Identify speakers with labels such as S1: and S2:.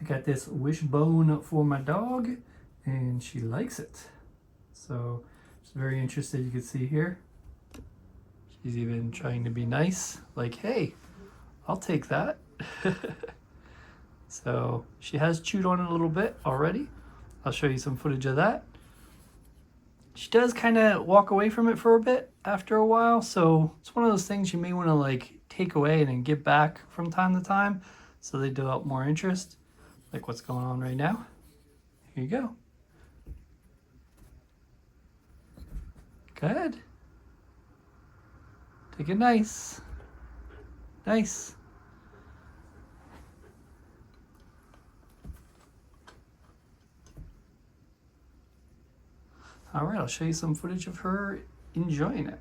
S1: I got this Wishbone for my dog, and she likes it. So she's very interested. You can see here. She's even trying to be nice, like, hey, I'll take that. So she has chewed on it a little bit already. I'll show you some footage of that. She does kind of walk away from it for a bit after a while, so it's one of those things you may want to like take away and then get back from time to time so they develop more interest, like what's going on right now. Here you go. Good. Take it nice. Nice. All right, I'll show you some footage of her enjoying it.